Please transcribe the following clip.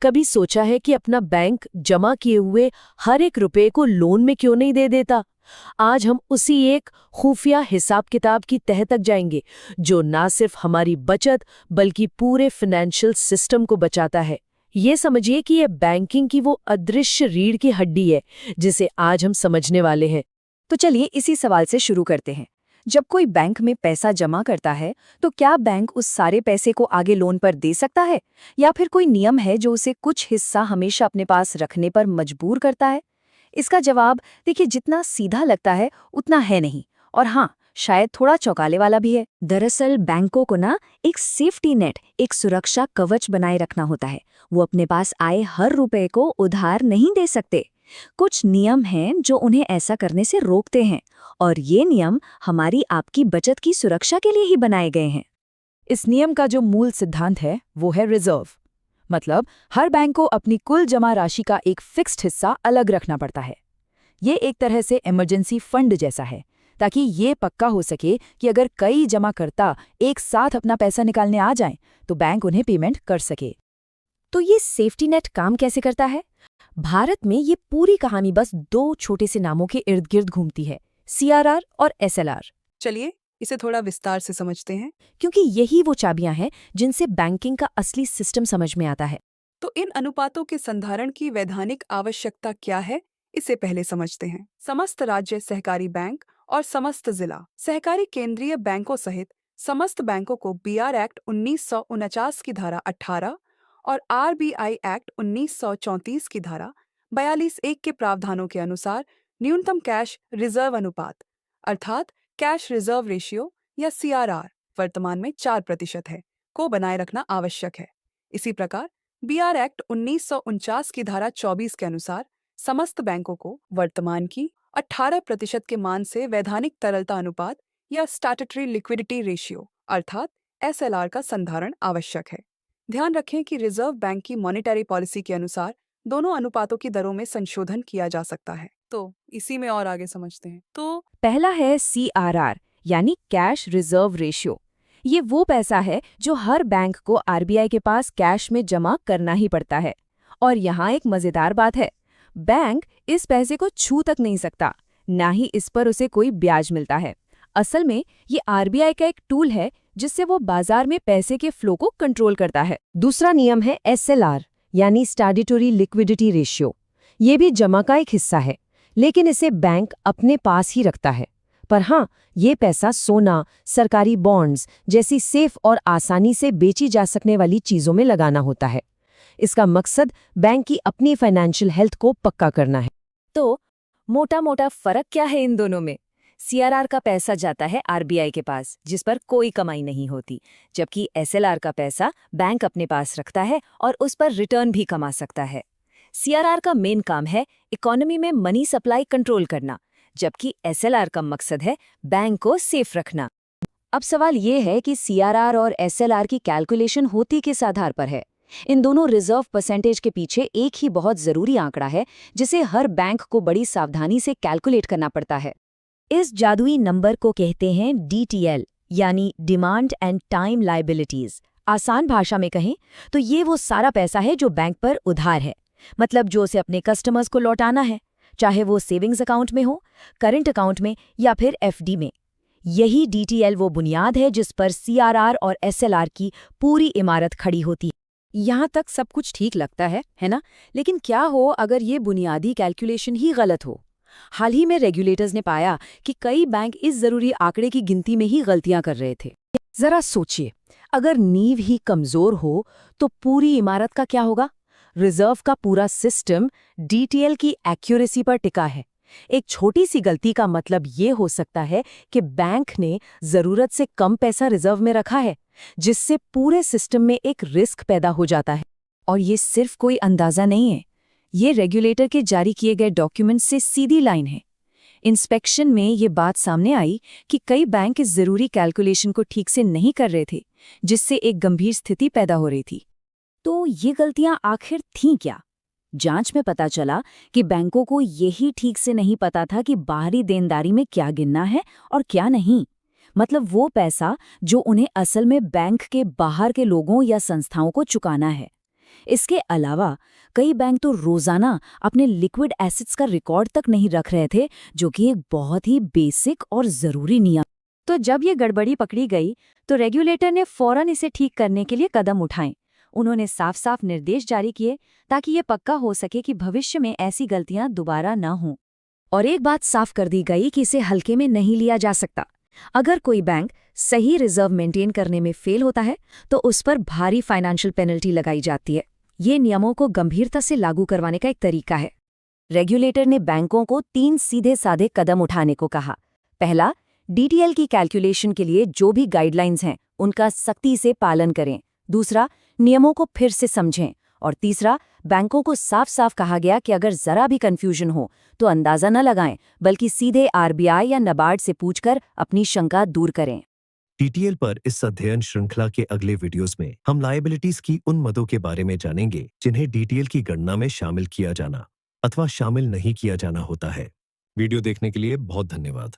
कभी सोचा है कि अपना बैंक जमा किए हुए हर एक रुपए को लोन में क्यों नहीं दे देता? आज हम उसी एक खुफिया हिसाब किताब की तह तक जाएंगे, जो ना सिर्फ हमारी बचत बल्कि पूरे फाइनेंशियल सिस्टम को बचाता है। ये समझिए कि ये बैंकिंग की वो अदृश्य रीढ़ की हड्डी है, जिसे आज हम समझने वाले हैं। तो चलिए इसी सवाल से शुरू करते हैं। जब कोई बैंक में पैसा जमा करता है, तो क्या बैंक उस सारे पैसे को आगे लोन पर दे सकता है, या फिर कोई नियम है जो उसे कुछ हिस्सा हमेशा अपने पास रखने पर मजबूर करता है? इसका जवाब देखिए, जितना सीधा लगता है उतना है नहीं, और हाँ, शायद थोड़ा चौंकाने वाला भी है। दरअसल बैंकों को ना एक सेफ्टी नेट, एक सुरक्षा कवच बनाए रखना होता है। वो अपने पास आए हर रुपए को उधार नहीं दे सकते। कुछ नियम हैं जो उन्हें ऐसा करने से रोकते हैं, और ये नियम हमारी आपकी बचत की सुरक्षा के लिए ही बनाए गए हैं। इस नियम का जो मूल सिद्धांत है वो है रिजर्व। मतलब हर बैंक को अपनी कुल जमा राशि का एक फिक्स्ड हिस्सा अलग रखना पड़ता है। ये एक तरह से इमरजेंसी फंड जैसा है, ताकि ये पक्का हो सके कि अगर कई जमाकर्ता एक साथ अपना पैसा निकालने आ जाएं, तो बैंक उन्हें पेमेंट कर सके। तो ये सेफ्टी नेट काम कैसे करता है? भारत में ये पूरी कहानी बस दो छोटे से नामों के इर्द गिर्द घूमती है, सीआरआर और एसएलआर। चलिए इसे थोड़ा विस्तार से समझते हैं। क्योंकि यही वो चाबियां हैं जिनसे बैंकिंग का असली सिस्टम समझ में आता है। तो इन अनुपातों के संधारण की वैधानिक आवश्यकता क्या है, इसे पहले समझते हैं। समस्त राज्य सहकारी बैंक और समस्त जिला सहकारी केंद्रीय बैंकों सहित समस्त बैंकों को बीआर एक्ट 1949 की धारा 18 और आरबीआई एक्ट 1934 की धारा 42(1) के प्रावधानों के अनुसार न्यूनतम कैश रिजर्व अनुपात अर्थात कैश रिजर्व रेशियो या सीआरआर वर्तमान में 4% है को बनाए रखना आवश्यक है। इसी प्रकार बीआर एक्ट 1949 की धारा 24 के अनुसार समस्त बैंकों को वर्तमान की 18% के मान से वैधानिक तरलता अनुपात या स्टैट्यूटरी लिक्विडिटी रेशियो अर्थात एसएलआर का संधारण आवश्यक है। ध्यान रखें कि रिजर्व बैंक की मॉनेटरी पॉलिसी के अनुसार दोनों अनुपातों की दरों में संशोधन किया जा सकता है। तो इसी में और आगे समझते हैं। तो पहला है सीआरआर, यानी कैश रिजर्व रेशियो। ये वो पैसा है जो हर बैंक को आरबीआई के पास कैश में जमा करना ही पड़ता है। और यहाँ एक मजेदार बात है, बैंक इस पैसे को छू तक नहीं सकता, ना ही इस पर उसे कोई ब्याज मिलता है। असल में ये आरबीआई का एक टूल है जिससे वो बाजार में पैसे के फ्लो को कंट्रोल करता है। दूसरा नियम है एसएलआर, यानी स्टैट्यूटरी लिक्विडिटी रेशियो। ये भी जमा का एक हिस्सा है, लेकिन इसे बैंक अपने पास ही रखता है। पर हाँ, ये पैसा सोना, सरकारी बॉन्ड्स जैसी सेफ और आसानी से बेची जा सकने वाली चीजों में लगाना होता है। इसका मकसद बैंक की अपनी फाइनेंशियल हेल्थ को पक्का करना है। तो मोटा मोटा फर्क क्या है इन दोनों में? सीआरआर का पैसा जाता है आरबीआई के पास, जिस पर कोई कमाई नहीं होती, जबकि एसएलआर का पैसा बैंक अपने पास रखता है और उस पर रिटर्न भी कमा सकता है। सीआरआर का मेन काम है इकोनॉमी में मनी सप्लाई कंट्रोल करना, जबकि एसएलआर का मकसद है बैंक को सेफ रखना। अब सवाल ये है कि सीआरआर और एसएलआर की कैलकुलेशन होती किस आधार पर है? इन दोनों रिजर्व परसेंटेज के पीछे एक ही बहुत जरूरी आंकड़ा है, जिसे हर बैंक को बड़ी सावधानी से कैलकुलेट करना पड़ता है। इस जादुई नंबर को कहते हैं डीटीएल, यानी डिमांड एंड टाइम लायबिलिटीज। आसान भाषा में कहें तो ये वो सारा पैसा है जो बैंक पर उधार है, मतलब जो उसे अपने कस्टमर्स को लौटाना है, चाहे वो सेविंग्स अकाउंट में हो, करंट अकाउंट में या फिर एफडी में। यही डीटीएल वो बुनियाद है जिस पर सीआरआर और एसएलआर की पूरी इमारत खड़ी होती है। यहाँ तक सब कुछ ठीक लगता है ना? लेकिन क्या हो अगर ये बुनियादी कैलकुलेशन ही गलत हो? हाल ही में रेगुलेटर्स ने पाया कि कई बैंक इस जरूरी आंकड़े की गिनती में ही गलतियां कर रहे थे। जरा सोचिए, अगर नींव ही कमजोर हो तो पूरी इमारत का क्या होगा? रिजर्व का पूरा सिस्टम डीटीएल की एक्यूरेसी पर टिका है। एक छोटी सी गलती का मतलब ये हो सकता है कि बैंक ने जरूरत से कम पैसा रिजर्व में रखा है, जिससे पूरे सिस्टम में एक रिस्क पैदा हो जाता है। और ये सिर्फ कोई अंदाजा नहीं है, ये रेगुलेटर के जारी किए गए डॉक्यूमेंट से सीधी लाइन है। इंस्पेक्शन में ये बात सामने आई कि कई बैंक इस जरूरी कैलकुलेशन को ठीक से नहीं कर रहे थे, जिससे एक गंभीर स्थिति पैदा हो रही थी। तो ये गलतियां आखिर थीं क्या? जांच में पता चला कि बैंकों को यही ठीक से नहीं पता था कि बाहरी देनदारी में क्या गिनना है और क्या नहीं। मतलब वो पैसा जो उन्हें असल में बैंक के बाहर के लोगों या संस्थाओं को चुकाना है। इसके अलावा कई बैंक तो रोजाना अपने लिक्विड एसेट्स का रिकॉर्ड तक नहीं रख रहे थे, जो कि एक बहुत ही बेसिक और जरूरी नियम। तो जब ये गड़बड़ी पकड़ी गई तो रेगुलेटर ने फौरन इसे ठीक करने के लिए कदम उठाए। उन्होंने साफ साफ निर्देश जारी किए ताकि ये पक्का हो सके कि भविष्य में ऐसी गलतियां दोबारा न हों। और एक बात साफ कर दी गई कि इसे हल्के में नहीं लिया जा सकता। अगर कोई बैंक सही रिजर्व मेंटेन करने में फेल होता है तो उस पर भारी फाइनेंशियल पेनल्टी लगाई जाती है। ये नियमों को गंभीरता से लागू करवाने का एक तरीका है। रेगुलेटर ने बैंकों को 3 सीधे साधे कदम उठाने को कहा। पहला, डीटीएल की कैलकुलेशन के लिए जो भी गाइडलाइंस हैं उनका सख्ती से पालन करें। दूसरा, नियमों को फिर से समझें। और तीसरा, बैंकों को साफ साफ कहा गया कि अगर जरा भी कंफ्यूजन हो तो अंदाजा न लगाएं, बल्कि सीधे आरबीआई या नाबार्ड से पूछकर अपनी शंका दूर करें। डीटीएल पर इस अध्ययन श्रृंखला के अगले वीडियोस में हम लायबिलिटीज की उन मदों के बारे में जानेंगे जिन्हें डीटीएल की गणना में शामिल किया जाना अथवा शामिल नहीं किया जाना होता है। वीडियो देखने के लिए बहुत धन्यवाद।